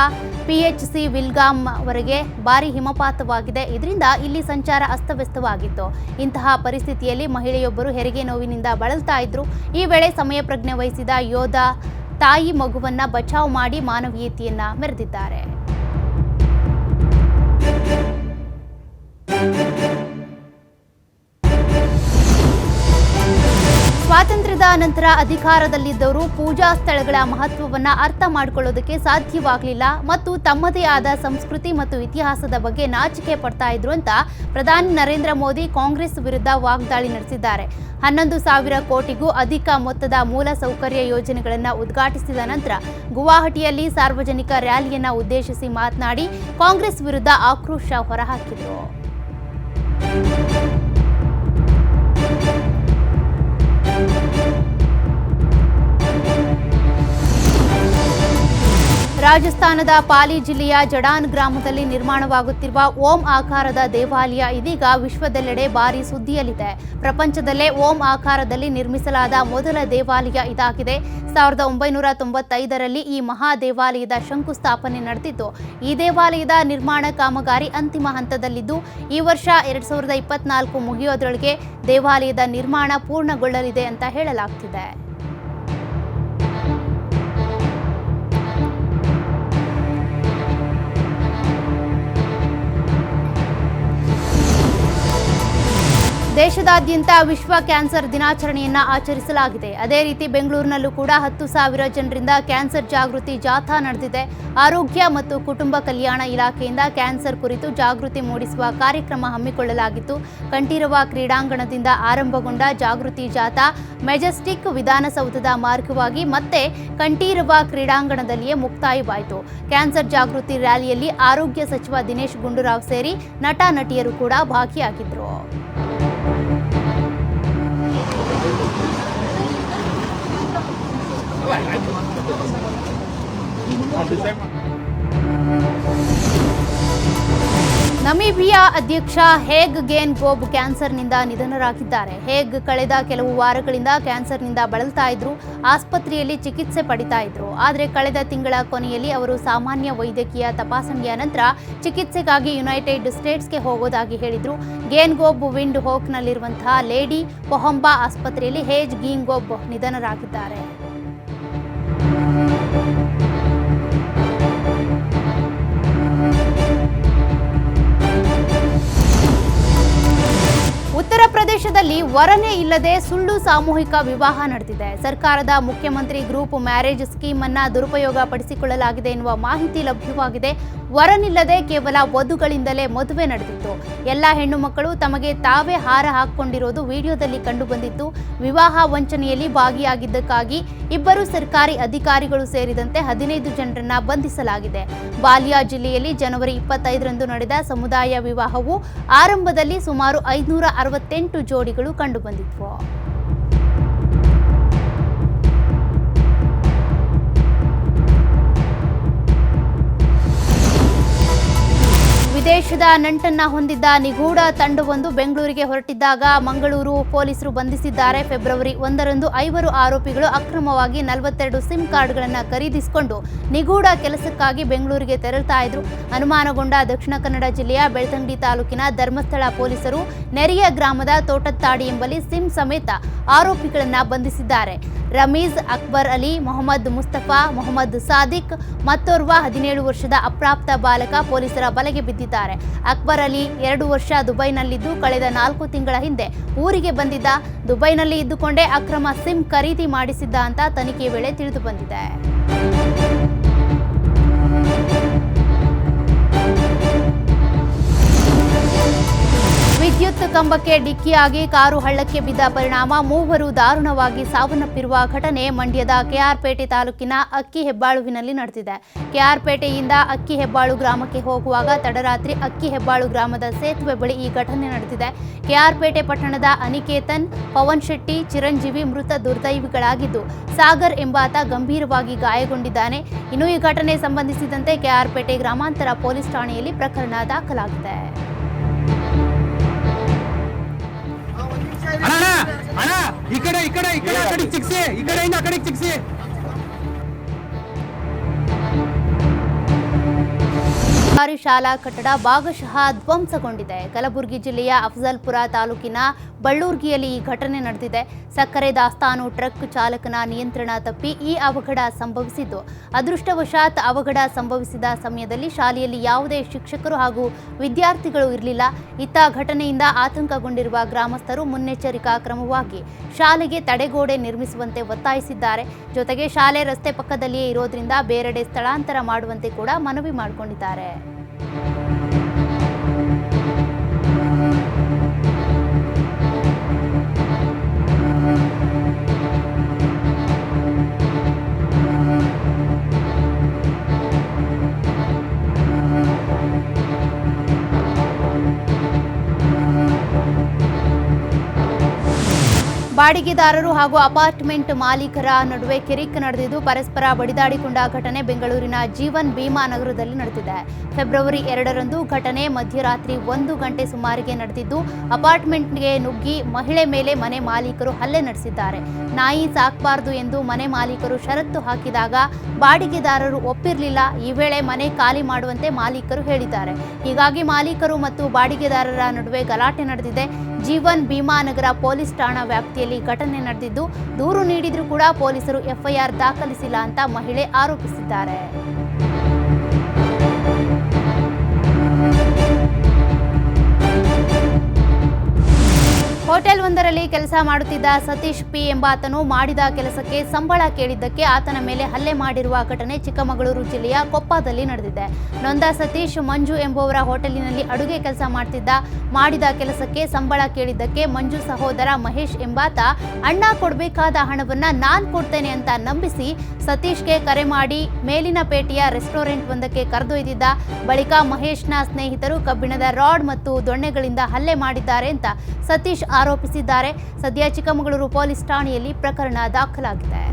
PHC ವಿಲ್ಗಾಮ್ ವರೆಗೆ ಭಾರೀ ಹಿಮಪಾತವಾಗಿದೆ. ಇದರಿಂದ ಇಲ್ಲಿ ಸಂಚಾರ ಅಸ್ತವ್ಯಸ್ತವಾಗಿತ್ತು. ಇಂತಹ ಪರಿಸ್ಥಿತಿಯಲ್ಲಿ ಮಹಿಳೆಯೊಬ್ಬರು ಹೆರಿಗೆ ನೋವಿನಿಂದ ಬಳಲ್ತಾ ಇದ್ರು. ಈ ವೇಳೆ ಸಮಯ ಪ್ರಜ್ಞೆ ವಹಿಸಿದ ಯೋಧ ತಾಯಿ ಮಗುವನ್ನ ಬಚಾವ್ ಮಾಡಿ ಮಾನವೀಯತೆಯನ್ನ ಮೆರೆದಿದ್ದಾರೆ. ಸ್ವಾತಂತ್ರ್ಯದ ನಂತರ ಅಧಿಕಾರದಲ್ಲಿದ್ದವರು ಪೂಜಾ ಸ್ಥಳಗಳ ಮಹತ್ವವನ್ನು ಅರ್ಥ ಮಾಡಿಕೊಳ್ಳೋದಕ್ಕೆ ಸಾಧ್ಯವಾಗಲಿಲ್ಲ ಮತ್ತು ತಮ್ಮದೇ ಆದ ಸಂಸ್ಕೃತಿ ಮತ್ತು ಇತಿಹಾಸದ ಬಗ್ಗೆ ನಾಚಿಕೆ ಪಡ್ತಾ ಇದ್ರು ಅಂತ ಪ್ರಧಾನಿ ನರೇಂದ್ರ ಮೋದಿ ಕಾಂಗ್ರೆಸ್ ವಿರುದ್ಧ ವಾಗ್ದಾಳಿ ನಡೆಸಿದ್ದಾರೆ. 11,000 ಕೋಟಿಗೂ ಅಧಿಕ ಮೊತ್ತದ ಮೂಲ ಸೌಕರ್ಯ ಯೋಜನೆಗಳನ್ನು ಉದ್ಘಾಟಿಸಿದ ನಂತರ ಗುವಾಹಟಿಯಲ್ಲಿ ಸಾರ್ವಜನಿಕ ರ್ಯಾಲಿಯನ್ನು ಉದ್ದೇಶಿಸಿ ಮಾತನಾಡಿ ಕಾಂಗ್ರೆಸ್ ವಿರುದ್ಧ ಆಕ್ರೋಶ ಹೊರಹಾಕಿದರು. ರಾಜಸ್ಥಾನದ ಪಾಲಿ ಜಿಲ್ಲೆಯ ಜಡಾನ್ ಗ್ರಾಮದಲ್ಲಿ ನಿರ್ಮಾಣವಾಗುತ್ತಿರುವ ಓಂ ಆಕಾರದ ದೇವಾಲಯ ಇದೀಗ ವಿಶ್ವದೆಲ್ಲೆಡೆ ಭಾರಿ ಸುದ್ದಿಯಲ್ಲಿದೆ. ಪ್ರಪಂಚದಲ್ಲೇ ಓಂ ಆಕಾರದಲ್ಲಿ ನಿರ್ಮಿಸಲಾದ ಮೊದಲ ದೇವಾಲಯ ಇದಾಗಿದೆ. 1995ರಲ್ಲಿ ಈ ಮಹಾ ದೇವಾಲಯದ ಶಂಕುಸ್ಥಾಪನೆ ನಡೆದಿದ್ದು, ಈ ದೇವಾಲಯದ ನಿರ್ಮಾಣ ಕಾಮಗಾರಿ ಅಂತಿಮ ಹಂತದಲ್ಲಿದ್ದು, ಈ ವರ್ಷ 2024 ಮುಗಿಯೋದ್ರೊಳಗೆ ದೇವಾಲಯದ ನಿರ್ಮಾಣ ಪೂರ್ಣಗೊಳ್ಳಲಿದೆ ಅಂತ ಹೇಳಲಾಗ್ತಿದೆ. ದೇಶದಾದ್ಯಂತ ವಿಶ್ವ ಕ್ಯಾನ್ಸರ್ ದಿನಾಚರಣೆಯನ್ನು ಆಚರಿಸಲಾಗಿದೆ. ಅದೇ ರೀತಿ ಬೆಂಗಳೂರಿನಲ್ಲೂ ಕೂಡ 10,000 ಜನರಿಂದ ಕ್ಯಾನ್ಸರ್ ಜಾಗೃತಿ ಜಾಥಾ ನಡೆದಿದೆ. ಆರೋಗ್ಯ ಮತ್ತು ಕುಟುಂಬ ಕಲ್ಯಾಣ ಇಲಾಖೆಯಿಂದ ಕ್ಯಾನ್ಸರ್ ಕುರಿತು ಜಾಗೃತಿ ಮೂಡಿಸುವ ಕಾರ್ಯಕ್ರಮ ಹಮ್ಮಿಕೊಳ್ಳಲಾಗಿತ್ತು. ಕಂಠೀರವ ಕ್ರೀಡಾಂಗಣದಿಂದ ಆರಂಭಗೊಂಡ ಜಾಗೃತಿ ಜಾಥಾ ಮೆಜೆಸ್ಟಿಕ್ ವಿಧಾನಸೌಧದ ಮಾರ್ಗವಾಗಿ ಮತ್ತೆ ಕಂಠೀರವ ಕ್ರೀಡಾಂಗಣದಲ್ಲಿಯೇ ಮುಕ್ತಾಯವಾಯಿತು. ಕ್ಯಾನ್ಸರ್ ಜಾಗೃತಿ ರ್ಯಾಲಿಯಲ್ಲಿ ಆರೋಗ್ಯ ಸಚಿವ ದಿನೇಶ್ ಗುಂಡೂರಾವ್ ಸೇರಿ ನಟ ನಟಿಯರು ಕೂಡ ಭಾಗಿಯಾಗಿದ್ದರು. ನಮೀಬಿಯಾ ಅಧ್ಯಕ್ಷ ಹೇಗ್ ಗೇನ್ ಗೋಬ್ ಕ್ಯಾನ್ಸರ್ನಿಂದ ನಿಧನರಾಗಿದ್ದಾರೆ. ಹೇಗ್ ಕಳೆದ ಕೆಲವು ವಾರಗಳಿಂದ ಕ್ಯಾನ್ಸರ್ನಿಂದ ಬಳಲ್ತಾ ಇದ್ರು. ಆಸ್ಪತ್ರೆಯಲ್ಲಿ ಚಿಕಿತ್ಸೆ ಪಡಿತಾ ಇದ್ರು. ಆದರೆ ಕಳೆದ ತಿಂಗಳ ಕೊನೆಯಲ್ಲಿ ಅವರು ಸಾಮಾನ್ಯ ವೈದ್ಯಕೀಯ ತಪಾಸಣೆಯ ನಂತರ ಚಿಕಿತ್ಸೆಗಾಗಿ ಯುನೈಟೆಡ್ ಸ್ಟೇಟ್ಸ್ಗೆ ಹೋಗೋದಾಗಿ ಹೇಳಿದ್ರು. ಗೇನ್ ಗೋಬ್ ವಿಂಡ್ ಹೋಕ್ನಲ್ಲಿರುವಂತಹ ಲೇಡಿ ಪೊಹಂಬಾ ಆಸ್ಪತ್ರೆಯಲ್ಲಿ ಹೇಗ್ ಗೀನ್ ಗೋಬ್ ನಿಧನರಾಗಿದ್ದಾರೆ. ಉತ್ತರ ಪ್ರದೇಶದಲ್ಲಿ ವರನೇ ಇಲ್ಲದೆ ಸುಳ್ಳು ಸಾಮೂಹಿಕ ವಿವಾಹ ನಡೆದಿದೆ. ಸರ್ಕಾರದ ಮುಖ್ಯಮಂತ್ರಿ ಗ್ರೂಪ್ ಮ್ಯಾರೇಜ್ ಸ್ಕೀಮ್ ಅನ್ನ ದುರುಪಯೋಗ ಪಡಿಸಿಕೊಳ್ಳಲಾಗಿದೆ ಎನ್ನುವ ಮಾಹಿತಿ ಲಭ್ಯವಾಗಿದೆ. ವರನಿಲ್ಲದೆ ಕೇವಲ ವಧುಗಳಿಂದಲೇ ಮದುವೆ ನಡೆದಿತ್ತು. ಎಲ್ಲ ಹೆಣ್ಣು ಮಕ್ಕಳು ತಮಗೆ ತಾವೇ ಹಾರ ಹಾಕಿಕೊಂಡಿರೋದು ವಿಡಿಯೋದಲ್ಲಿ ಕಂಡುಬಂದಿತ್ತು. ವಿವಾಹ ವಂಚನೆಯಲ್ಲಿ ಭಾಗಿಯಾಗಿದ್ದಕ್ಕಾಗಿ 2 ಸರ್ಕಾರಿ ಅಧಿಕಾರಿಗಳು ಸೇರಿದಂತೆ 15 ಜನರನ್ನ ಬಂಧಿಸಲಾಗಿದೆ. ಬಾಲಿಯಾ ಜಿಲ್ಲೆಯಲ್ಲಿ ಜನವರಿ 25ರಂದು ನಡೆದ ಸಮುದಾಯ ವಿವಾಹವು ಆರಂಭದಲ್ಲಿ ಸುಮಾರು 568 ಜೋಡಿಗಳು ಕಂಡುಬಂದಿದ್ವು. ವಿದೇಶದ ನಂಟನ್ನ ಹೊಂದಿದ್ದ ನಿಗೂಢ ತಂಡವೊಂದು ಬೆಂಗಳೂರಿಗೆ ಹೊರಟಿದ್ದಾಗ ಮಂಗಳೂರು ಪೊಲೀಸರು ಬಂಧಿಸಿದ್ದಾರೆ. ಫೆಬ್ರವರಿ 1ರಂದು 5 ಆರೋಪಿಗಳು ಅಕ್ರಮವಾಗಿ 42 ಸಿಮ್ ಕಾರ್ಡ್ಗಳನ್ನು ಖರೀದಿಸಿಕೊಂಡು ನಿಗೂಢ ಕೆಲಸಕ್ಕಾಗಿ ಬೆಂಗಳೂರಿಗೆ ತೆರಳುತ್ತಾ ಇದ್ರು. ಅನುಮಾನಗೊಂಡ ದಕ್ಷಿಣ ಕನ್ನಡ ಜಿಲ್ಲೆಯ ಬೆಳ್ತಂಗಡಿ ತಾಲೂಕಿನ ಧರ್ಮಸ್ಥಳ ಪೊಲೀಸರು ನೆರೆಯ ಗ್ರಾಮದ ತೋಟತ್ತಾಡಿ ಎಂಬಲ್ಲಿ ಸಿಮ್ ಸಮೇತ ಆರೋಪಿಗಳನ್ನು ಬಂಧಿಸಿದ್ದಾರೆ. ರಮೀಜ್, ಅಕ್ಬರ್ ಅಲಿ, ಮೊಹಮ್ಮದ್ ಮುಸ್ತಫಾ, ಮೊಹಮ್ಮದ್ ಸಾದಿಕ್ ಮತ್ತೋರ್ವ 17 ವರ್ಷದ ಅಪ್ರಾಪ್ತ ಬಾಲಕ ಪೊಲೀಸರ ಬಲೆಗೆ ಬಿದ್ದಿದ್ದಾರೆ. ಅಕ್ಬರ್ ಅಲಿ 2 ವರ್ಷ ದುಬೈನಲ್ಲಿದ್ದು ಕಳೆದ 4 ತಿಂಗಳ ಹಿಂದೆ ಊರಿಗೆ ಬಂದಿದ್ದ. ದುಬೈನಲ್ಲಿ ಇದ್ದುಕೊಂಡೇ ಅಕ್ರಮ ಸಿಮ್ ಖರೀದಿ ಮಾಡಿಸಿದ್ದ ಅಂತ ತನಿಖೆ ವೇಳೆ ತಿಳಿದು ಬಂದಿದೆ. ವಿದ್ಯುತ್ ಕಂಬಕ್ಕೆ ಡಿಕ್ಕಿಯಾಗಿ ಕಾರು ಹಳ್ಳಕ್ಕೆ ಬಿದ್ದ ಪರಿಣಾಮ 3 ದಾರುಣವಾಗಿ ಸಾವನ್ನಪ್ಪಿರುವ ಘಟನೆ ಮಂಡ್ಯದ ಕೆಆರ್ಪೇಟೆ ತಾಲೂಕಿನ ಅಕ್ಕಿಹೆಬ್ಬಾಳುವಿನಲ್ಲಿ ನಡೆದಿದೆ. ಕೆಆರ್ಪೇಟೆಯಿಂದ ಅಕ್ಕಿಹೆಬ್ಬಾಳು ಗ್ರಾಮಕ್ಕೆ ಹೋಗುವಾಗ ತಡರಾತ್ರಿ ಅಕ್ಕಿಹೆಬ್ಬಾಳು ಗ್ರಾಮದ ಸೇತುವೆ ಬಳಿ ಈ ಘಟನೆ ನಡೆದಿದೆ. ಕೆಆರ್ಪೇಟೆ ಪಟ್ಟಣದ ಅನಿಕೇತನ್, ಪವನ್ ಶೆಟ್ಟಿ, ಚಿರಂಜೀವಿ ಮೃತ ದುರ್ದೈವಿಗಳಾಗಿದ್ದು, ಸಾಗರ್ ಎಂಬಾತ ಗಂಭೀರವಾಗಿ ಗಾಯಗೊಂಡಿದ್ದಾನೆ. ಇನ್ನು ಈ ಘಟನೆ ಸಂಬಂಧಿಸಿದಂತೆ ಕೆಆರ್ಪೇಟೆ ಗ್ರಾಮಾಂತರ ಪೊಲೀಸ್ ಠಾಣೆಯಲ್ಲಿ ಪ್ರಕರಣ ದಾಖಲಾಗಿದೆ. ಅಣ್ಣ ಈ ಕಡೆ ಕಡೆಗೆ ಚಿಕ್ಸಿ, ಈ ಕಡೆಯಿಂದ ಕಡೆಗೆ ಚಿಕ್ಸಿ. ಸರ್ಕಾರಿ ಶಾಲಾ ಕಟ್ಟಡ ಭಾಗಶಃ ಧ್ವಂಸಗೊಂಡಿದೆ. ಕಲಬುರಗಿ ಜಿಲ್ಲೆಯ ಅಫಜಲ್ಪುರ ತಾಲೂಕಿನ ಬಳ್ಳೂರ್ಗಿಯಲ್ಲಿ ಈ ಘಟನೆ ನಡೆದಿದೆ. ಸಕ್ಕರೆ ದಾಸ್ತಾನು ಟ್ರಕ್ ಚಾಲಕನ ನಿಯಂತ್ರಣ ತಪ್ಪಿ ಈ ಅವಘಡ ಸಂಭವಿಸಿದ್ದು. ಅದೃಷ್ಟವಶಾತ್ ಅವಘಡ ಸಂಭವಿಸಿದ ಸಮಯದಲ್ಲಿ ಶಾಲೆಯಲ್ಲಿ ಯಾವುದೇ ಶಿಕ್ಷಕರು ಹಾಗೂ ವಿದ್ಯಾರ್ಥಿಗಳು ಇರಲಿಲ್ಲ. ಇತ್ತ ಘಟನೆಯಿಂದ ಆತಂಕಗೊಂಡಿರುವ ಗ್ರಾಮಸ್ಥರು ಮುನ್ನೆಚ್ಚರಿಕಾ ಕ್ರಮವಾಗಿ ಶಾಲೆಗೆ ತಡೆಗೋಡೆ ನಿರ್ಮಿಸುವಂತೆ ಒತ್ತಾಯಿಸಿದ್ದಾರೆ. ಜೊತೆಗೆ ಶಾಲೆ ರಸ್ತೆ ಪಕ್ಕದಲ್ಲಿಯೇ ಇರೋದ್ರಿಂದ ಬೇರೆಡೆ ಸ್ಥಳಾಂತರ ಮಾಡುವಂತೆ ಕೂಡ ಮನವಿ ಮಾಡಿಕೊಂಡಿದ್ದಾರೆ. ಬಾಡಿಗೆದಾರರು ಹಾಗೂ ಅಪಾರ್ಟ್ಮೆಂಟ್ ಮಾಲೀಕರ ನಡುವೆ ಕಿರಿಕ್ ನಡೆದಿದ್ದು ಪರಸ್ಪರ ಬಡಿದಾಡಿಕೊಂಡ ಘಟನೆ ಬೆಂಗಳೂರಿನ ಜೀವನ್ ಭೀಮಾ ನಗರದಲ್ಲಿ ನಡೆದಿದೆ. ಫೆಬ್ರವರಿ 2ರಂದು ಘಟನೆ ಮಧ್ಯರಾತ್ರಿ 1 ಗಂಟೆ ಸುಮಾರಿಗೆ ನಡೆದಿದ್ದು ಅಪಾರ್ಟ್ಮೆಂಟ್ಗೆ ನುಗ್ಗಿ ಮಹಿಳೆ ಮೇಲೆ ಮನೆ ಮಾಲೀಕರು ಹಲ್ಲೆ ನಡೆಸಿದ್ದಾರೆ. ನಾಯಿ ಸಾಕಬಾರದು ಎಂದು ಮನೆ ಮಾಲೀಕರು ಷರತ್ತು ಹಾಕಿದಾಗ ಬಾಡಿಗೆದಾರರು ಒಪ್ಪಿರಲಿಲ್ಲ. ಈ ವೇಳೆ ಮನೆ ಖಾಲಿ ಮಾಡುವಂತೆ ಮಾಲೀಕರು ಹೇಳಿದ್ದಾರೆ. ಹೀಗಾಗಿ ಮಾಲೀಕರು ಮತ್ತು ಬಾಡಿಗೆದಾರರ ನಡುವೆ ಗಲಾಟೆ ನಡೆದಿದೆ. ಜೀವನ್ ಭೀಮಾ ನಗರ ಪೊಲೀಸ್ ಠಾಣಾ ವ್ಯಾಪ್ತಿಯಲ್ಲಿ ಘಟನೆ ನಡೆದಿದ್ದು ದೂರು ನೀಡಿದ್ರೂ ಕೂಡ ಪೊಲೀಸರು ಎಫ್ಐಆರ್ ದಾಖಲಿಸಿಲ್ಲ ಅಂತ ಮಹಿಳೆ ಆರೋಪಿಸಿದ್ದಾರೆ. ಹೋಟೆಲ್ ಒಂದರಲ್ಲಿ ಕೆಲಸ ಮಾಡುತ್ತಿದ್ದ ಸತೀಶ್ ಪಿ ಎಂಬಾತನು ಮಾಡಿದ ಕೆಲಸಕ್ಕೆ ಸಂಬಳ ಕೇಳಿದ್ದಕ್ಕೆ ಆತನ ಮೇಲೆ ಹಲ್ಲೆ ಮಾಡಿರುವ ಘಟನೆ ಚಿಕ್ಕಮಗಳೂರು ಜಿಲ್ಲೆಯ ಕೊಪ್ಪದಲ್ಲಿ ನಡೆದಿದೆ. ನೊಂದ ಸತೀಶ್ ಮಂಜು ಎಂಬುವರ ಹೋಟೆಲಿನಲ್ಲಿ ಅಡುಗೆ ಕೆಲಸ ಮಾಡ್ತಿದ್ದ. ಮಾಡಿದ ಕೆಲಸಕ್ಕೆ ಸಂಬಳ ಕೇಳಿದ್ದಕ್ಕೆ ಮಂಜು ಸಹೋದರ ಮಹೇಶ್ ಎಂಬಾತ ಅಣ್ಣ ಕೊಡಬೇಕಾದ ಹಣವನ್ನ ನಾನ್ ಕೊಡ್ತೇನೆ ಅಂತ ನಂಬಿಸಿ ಸತೀಶ್ಗೆ ಕರೆ ಮಾಡಿ ಮೇಲಿನ ಪೇಟೆಯ ರೆಸ್ಟೋರೆಂಟ್ ಒಂದಕ್ಕೆ ಕರೆದೊಯ್ದಿದ್ದ. ಬಳಿಕ ಮಹೇಶ್ನ ಸ್ನೇಹಿತರು ಕಬ್ಬಿಣದ ರಾಡ್ ಮತ್ತು ದೊಣ್ಣೆಗಳಿಂದ ಹಲ್ಲೆ ಮಾಡಿದ್ದಾರೆ ಅಂತ ಸತೀಶ್ ಆರೋಪಿಸಿದ್ದಾರೆ. ಸದ್ಯ ಚಿಕ್ಕಮಗಳೂರು ಪೊಲೀಸ್ ಠಾಣೆಯಲ್ಲಿ ಪ್ರಕರಣ ದಾಖಲಾಗಿದೆ.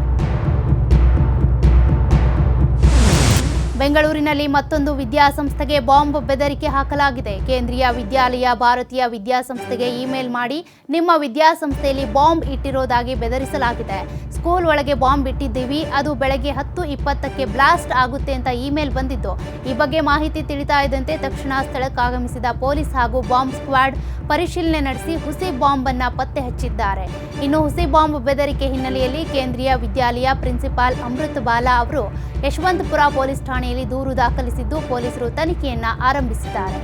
ಬೆಂಗಳೂರಿನಲ್ಲಿ ಮತ್ತೊಂದು ವಿದ್ಯಾಸಂಸ್ಥೆಗೆ ಬಾಂಬ್ ಬೆದರಿಕೆ ಹಾಕಲಾಗಿದೆ. ಕೇಂದ್ರೀಯ ವಿದ್ಯಾಲಯ ಭಾರತೀಯ ವಿದ್ಯಾಸಂಸ್ಥೆಗೆ ಇಮೇಲ್ ಮಾಡಿ ನಿಮ್ಮ ವಿದ್ಯಾಸಂಸ್ಥೆಯಲ್ಲಿ ಬಾಂಬ್ ಇಟ್ಟಿರೋದಾಗಿ ಬೆದರಿಸಲಾಗಿದೆ. ಸ್ಕೂಲ್ ಒಳಗೆ ಬಾಂಬ್ ಇಟ್ಟಿದ್ದೀವಿ, ಅದು ಬೆಳಗ್ಗೆ 10:20ಕ್ಕೆ ಬ್ಲಾಸ್ಟ್ ಆಗುತ್ತೆ ಅಂತ ಇಮೇಲ್ ಬಂದಿದ್ದು. ಈ ಬಗ್ಗೆ ಮಾಹಿತಿ ತಿಳಿತಾ ಇದ್ದಂತೆ ತಕ್ಷಣ ಸ್ಥಳಕ್ಕಾಗಮಿಸಿದ ಪೊಲೀಸ್ ಹಾಗೂ ಬಾಂಬ್ ಸ್ಕ್ವಾಡ್ ಪರಿಶೀಲನೆ ನಡೆಸಿ ಹುಸಿ ಬಾಂಬ್ ಅನ್ನ ಪತ್ತೆ ಹಚ್ಚಿದ್ದಾರೆ. ಇನ್ನು ಹುಸಿ ಬಾಂಬ್ ಬೆದರಿಕೆ ಹಿನ್ನೆಲೆಯಲ್ಲಿ ಕೇಂದ್ರೀಯ ವಿದ್ಯಾಲಯ ಪ್ರಿನ್ಸಿಪಾಲ್ ಅಮೃತ್ ಬಾಲಾ ಅವರು ಯಶವಂತಪುರ ಪೊಲೀಸ್ ಠಾಣೆಯಲ್ಲಿ ದೂರು ದಾಖಲಿಸಿದ್ದು ಪೊಲೀಸರು ತನಿಖೆಯನ್ನ ಆರಂಭಿಸಿದ್ದಾರೆ.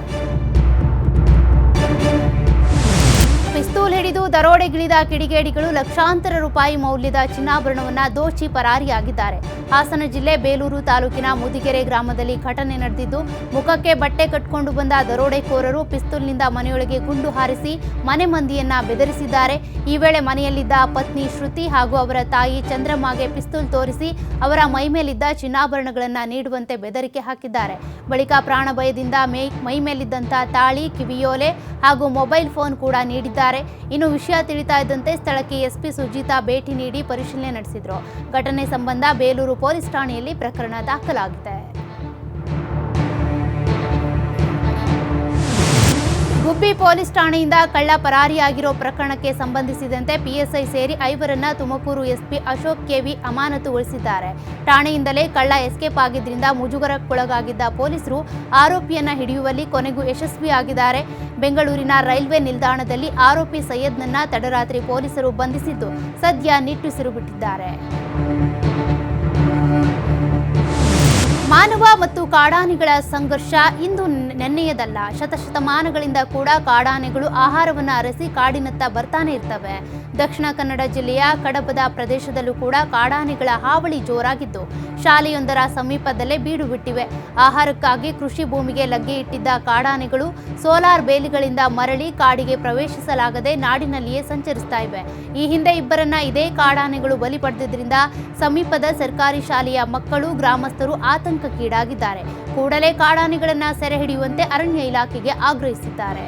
ಪಿಸ್ತೂಲ್ ಹಿಡಿದು ದರೋಡೆಗಿಳಿದ ಕಿಡಿಗೇಡಿಗಳು ಲಕ್ಷಾಂತರ ರೂಪಾಯಿ ಮೌಲ್ಯದ ಚಿನ್ನಾಭರಣವನ್ನು ದೋಚಿ ಪರಾರಿಯಾಗಿದ್ದಾರೆ. ಹಾಸನ ಜಿಲ್ಲೆ ಬೇಲೂರು ತಾಲೂಕಿನ ಮುದಿಗೆರೆ ಗ್ರಾಮದಲ್ಲಿ ಘಟನೆ ನಡೆದಿದ್ದು ಮುಖಕ್ಕೆ ಬಟ್ಟೆ ಕಟ್ಟಿಕೊಂಡು ಬಂದ ದರೋಡೆಕೋರರು ಪಿಸ್ತೂಲ್ನಿಂದ ಮನೆಯೊಳಗೆ ಗುಂಡು ಹಾರಿಸಿ ಮನೆ ಮಂದಿಯನ್ನ ಬೆದರಿಸಿದ್ದಾರೆ. ಈ ವೇಳೆ ಮನೆಯಲ್ಲಿದ್ದ ಪತ್ನಿ ಶ್ರುತಿ ಹಾಗೂ ಅವರ ತಾಯಿ ಚಂದ್ರಮ್ಮಗೆ ಪಿಸ್ತೂಲ್ ತೋರಿಸಿ ಅವರ ಮೈಮೇಲಿದ್ದ ಚಿನ್ನಾಭರಣಗಳನ್ನು ನೀಡುವಂತೆ ಬೆದರಿಕೆ ಹಾಕಿದ್ದಾರೆ. ಬಳಿಕ ಪ್ರಾಣ ಭಯದಿಂದ ಮೈಮೇಲಿದ್ದಂಥ ತಾಳಿ, ಕಿವಿಯೋಲೆ ಹಾಗೂ ಮೊಬೈಲ್ ಫೋನ್ ಕೂಡ ನೀಡಿದ್ದಾರೆ. ಇನ್ನು ವಿಷಯ ತಿಳಿತಾ ಇದ್ದಂತೆ ಸ್ಥಳಕ್ಕೆ ಎಸ್ಪಿ ಸುಜಿತಾ ಭೇಟಿ ನೀಡಿ ಪರಿಶೀಲನೆ ನಡೆಸಿದ್ರು. ಘಟನೆ ಸಂಬಂಧ ಬೇಲೂರು ಪೊಲೀಸ್ ಠಾಣೆಯಲ್ಲಿ ಪ್ರಕರಣ ದಾಖಲಾಗಿದೆ. ಗುಬ್ಬಿ ಪೊಲೀಸ್ ಠಾಣೆಯಿಂದ ಕಳ್ಳ ಪರಾರಿಯಾಗಿರೋ ಪ್ರಕರಣಕ್ಕೆ ಸಂಬಂಧಿಸಿದಂತೆ ಪಿಎಸ್ಐ ಸೇರಿ 5ರನ್ನ ತುಮಕೂರು ಎಸ್ಪಿ ಅಶೋಕ್ ಕೆವಿ ಅಮಾನತುಗೊಳಿಸಿದ್ದಾರೆ. ಠಾಣೆಯಿಂದಲೇ ಕಳ್ಳ ಎಸ್ಕೇಪ್ ಆಗಿದ್ದರಿಂದ ಮುಜುಗರಕ್ಕೊಳಗಾಗಿದ್ದ ಪೊಲೀಸರು ಆರೋಪಿಯನ್ನ ಹಿಡಿಯುವಲ್ಲಿ ಕೊನೆಗೂ ಯಶಸ್ವಿಯಾಗಿದ್ದಾರೆ. ಬೆಂಗಳೂರಿನ ರೈಲ್ವೆ ನಿಲ್ದಾಣದಲ್ಲಿ ಆರೋಪಿ ಸೈಯದ್ನನ್ನ ತಡರಾತ್ರಿ ಪೊಲೀಸರು ಬಂಧಿಸಿದ್ದು ಸದ್ಯ ನಿಟ್ಟುಸಿರು ಬಿಟ್ಟಿದ್ದಾರೆ. ಮಾನವ ಮತ್ತು ಕಾಡಾನೆಗಳ ಸಂಘರ್ಷ ಇಂದು ನೆನ್ನೆಯದಲ್ಲ. ಶತಶತಮಾನಗಳಿಂದ ಕೂಡ ಕಾಡಾನೆಗಳು ಆಹಾರವನ್ನು ಅರಸಿ ಕಾಡಿನತ್ತ ಬರ್ತಾನೆ ಇರ್ತವೆ. ದಕ್ಷಿಣ ಕನ್ನಡ ಜಿಲ್ಲೆಯ ಕಡಬದ ಪ್ರದೇಶದಲ್ಲೂ ಕೂಡ ಕಾಡಾನೆಗಳ ಹಾವಳಿ ಜೋರಾಗಿದ್ದು ಶಾಲೆಯೊಂದರ ಸಮೀಪದಲ್ಲೇ ಬೀಡು ಬಿಟ್ಟಿವೆ. ಆಹಾರಕ್ಕಾಗಿ ಕೃಷಿ ಭೂಮಿಗೆ ಲಗ್ಗೆ ಇಟ್ಟಿದ್ದ ಕಾಡಾನೆಗಳು ಸೋಲಾರ್ ಬೇಲಿಗಳಿಂದ ಮರಳಿ ಕಾಡಿಗೆ ಪ್ರವೇಶಿಸಲಾಗದೆ ನಾಡಿನಲ್ಲಿಯೇ ಸಂಚರಿಸ್ತಾ ಇವೆ. ಈ ಹಿಂದೆ 2ರನ್ನ ಇದೇ ಕಾಡಾನೆಗಳು ಬಲಿ ಪಡೆದಿದ್ದರಿಂದ ಸಮೀಪದ ಸರ್ಕಾರಿ ಶಾಲೆಯ ಮಕ್ಕಳು, ಗ್ರಾಮಸ್ಥರು ಆತಂಕಕ್ಕೀಡಾಗಿದ್ದಾರೆ. ಕೂಡಲೇ ಕಾಡಾನೆಗಳನ್ನು ಸೆರೆ ಹಿಡಿಯುವಂತೆ ಅರಣ್ಯ ಇಲಾಖೆಗೆ ಆಗ್ರಹಿಸಿದ್ದಾರೆ.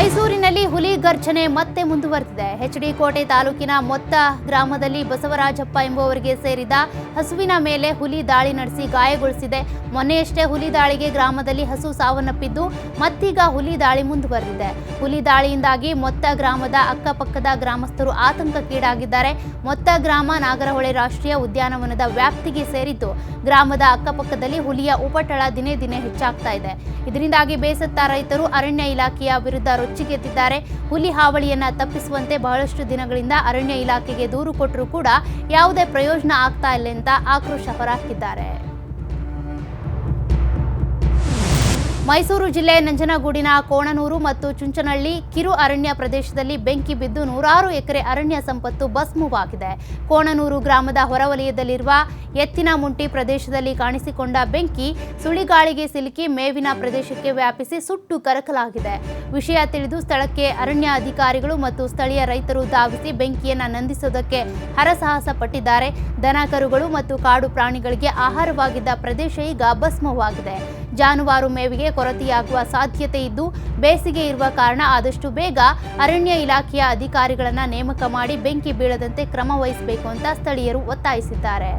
ಮೈಸೂರಿನಲ್ಲಿ ಹುಲಿ ಗರ್ಜನೆ ಮತ್ತೆ ಮುಂದುವರೆದಿದೆ. ಎಚ್ಡಿ ಕೋಟೆ ತಾಲೂಕಿನ ಮೊತ್ತ ಗ್ರಾಮದಲ್ಲಿ ಬಸವರಾಜಪ್ಪ ಎಂಬುವರಿಗೆ ಸೇರಿದ ಹಸುವಿನ ಮೇಲೆ ಹುಲಿ ದಾಳಿ ನಡೆಸಿ ಗಾಯಗೊಳಿಸಿದೆ. ಮೊನ್ನೆಯಷ್ಟೇ ಹುಲಿ ದಾಳಿಗೆ ಗ್ರಾಮದಲ್ಲಿ ಹಸು ಸಾವನ್ನಪ್ಪಿದ್ದು ಮತ್ತೀಗ ಹುಲಿ ದಾಳಿ ಮುಂದುವರೆದಿದೆ. ಹುಲಿ ದಾಳಿಯಿಂದಾಗಿ ಮೊತ್ತ ಗ್ರಾಮದ ಅಕ್ಕಪಕ್ಕದ ಗ್ರಾಮಸ್ಥರು ಆತಂಕಕ್ಕೀಡಾಗಿದ್ದಾರೆ. ಮೊತ್ತ ಗ್ರಾಮ ನಾಗರಹೊಳೆ ರಾಷ್ಟ್ರೀಯ ಉದ್ಯಾನವನದ ವ್ಯಾಪ್ತಿಗೆ ಸೇರಿದ್ದು ಗ್ರಾಮದ ಅಕ್ಕಪಕ್ಕದಲ್ಲಿ ಹುಲಿಯ ಉಪಟಳ ದಿನೇ ದಿನೇ ಹೆಚ್ಚಾಗ್ತಾ ಇದೆ. ಇದರಿಂದಾಗಿ ಬೇಸತ್ತ ರೈತರು ಅರಣ್ಯ ಇಲಾಖೆಯ ವಿರುದ್ಧ ರೊಚ್ಚಿಗೆದ್ದಿದ್ದಾರೆ. ಹುಲಿ ಹಾವಳಿಯನ್ನ ತಪ್ಪಿಸುವಂತೆ ಬಹಳಷ್ಟು ದಿನಗಳಿಂದ ಅರಣ್ಯ ಇಲಾಖೆಗೆ ದೂರು ಕೊಟ್ಟರೂ ಕೂಡ ಯಾವುದೇ ಪ್ರಯೋಜನ ಆಗ್ತಾ ಇಲ್ಲ ಅಂತ ಆಕ್ರೋಶ ಹೊರಹಾಕಿದ್ದಾರೆ. ಮೈಸೂರು ಜಿಲ್ಲೆ ನಂಜನಗೂಡಿನ ಕೋಣನೂರು ಮತ್ತು ಚುಂಚನಹಳ್ಳಿ ಕಿರು ಅರಣ್ಯ ಪ್ರದೇಶದಲ್ಲಿ ಬೆಂಕಿ ಬಿದ್ದು ನೂರಾರು ಎಕರೆ ಅರಣ್ಯ ಸಂಪತ್ತು ಭಸ್ಮವಾಗಿದೆ. ಕೋಣನೂರು ಗ್ರಾಮದ ಹೊರವಲಯದಲ್ಲಿರುವ ಎತ್ತಿನಮುಂಟಿ ಪ್ರದೇಶದಲ್ಲಿ ಕಾಣಿಸಿಕೊಂಡ ಬೆಂಕಿ ಸುಳಿಗಾಳಿಗೆ ಸಿಲುಕಿ ಮೇವಿನ ಪ್ರದೇಶಕ್ಕೆ ವ್ಯಾಪಿಸಿ ಸುಟ್ಟು ಕರಕಲಾಗಿದೆ. ವಿಷಯ ತಿಳಿದು ಸ್ಥಳಕ್ಕೆ ಅರಣ್ಯ ಅಧಿಕಾರಿಗಳು ಮತ್ತು ಸ್ಥಳೀಯ ರೈತರು ಧಾವಿಸಿ ಬೆಂಕಿಯನ್ನು ನಂದಿಸುವುದಕ್ಕೆ ಹರಸಾಹಸ ಪಟ್ಟಿದ್ದಾರೆ. ದನ ಕರುಗಳು ಮತ್ತು ಕಾಡು ಪ್ರಾಣಿಗಳಿಗೆ ಆಹಾರವಾಗಿದ್ದ ಪ್ರದೇಶ ಈಗ ಭಸ್ಮವಾಗಿದೆ. ಜಾನುವಾರು ಮೇವಿಗೆ ಕೊರತೆಯಾಗುವ ಸಾಧ್ಯತೆ ಇದ್ದು ಬೇಸಿಗೆ ಇರುವ ಕಾರಣ ಆದಷ್ಟು ಬೇಗ ಅರಣ್ಯ ಇಲಾಖೆಯ ಅಧಿಕಾರಿಗಳನ್ನು ನೇಮಕ ಮಾಡಿ ಬೆಂಕಿ ಬೀಳದಂತೆ ಕ್ರಮ ವಹಿಸಬೇಕು ಅಂತ ಸ್ಥಳೀಯರು ಒತ್ತಾಯಿಸಿದ್ದಾರೆ.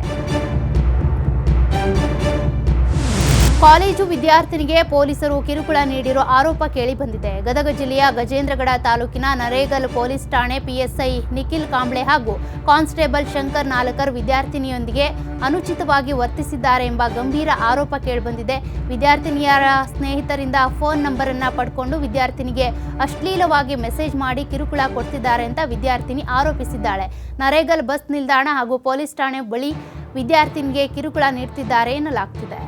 ಕಾಲೇಜು ವಿದ್ಯಾರ್ಥಿನಿಗೆ ಪೊಲೀಸರು ಕಿರುಕುಳ ನೀಡಿರೋ ಆರೋಪ ಕೇಳಿಬಂದಿದೆ. ಗದಗ ಜಿಲ್ಲೆಯ ಗಜೇಂದ್ರಗಡ ತಾಲೂಕಿನ ನರೇಗಲ್ ಪೊಲೀಸ್ ಠಾಣೆ ಪಿಎಸ್ಐ ನಿಖಿಲ್ ಕಾಂಬ್ಳೆ ಹಾಗೂ ಕಾನ್ಸ್ಟೇಬಲ್ ಶಂಕರ್ ನಾಲಕರ್ ವಿದ್ಯಾರ್ಥಿನಿಯೊಂದಿಗೆ ಅನುಚಿತವಾಗಿ ವರ್ತಿಸಿದ್ದಾರೆ ಎಂಬ ಗಂಭೀರ ಆರೋಪ ಕೇಳಿಬಂದಿದೆ. ವಿದ್ಯಾರ್ಥಿನಿಯರ ಸ್ನೇಹಿತರಿಂದ ಫೋನ್ ನಂಬರ್ ಅನ್ನು ಪಡ್ಕೊಂಡು ವಿದ್ಯಾರ್ಥಿನಿಗೆ ಅಶ್ಲೀಲವಾಗಿ ಮೆಸೇಜ್ ಮಾಡಿ ಕಿರುಕುಳ ಕೊಡ್ತಿದ್ದಾರೆ ಅಂತ ವಿದ್ಯಾರ್ಥಿನಿ ಆರೋಪಿಸಿದ್ದಾಳೆ. ನರೇಗಲ್ ಬಸ್ ನಿಲ್ದಾಣ ಹಾಗೂ ಪೊಲೀಸ್ ಠಾಣೆ ಬಳಿ ವಿದ್ಯಾರ್ಥಿನಿಗೆ ಕಿರುಕುಳ ನೀಡುತ್ತಿದ್ದಾರೆ ಎನ್ನಲಾಗ್ತಿದೆ.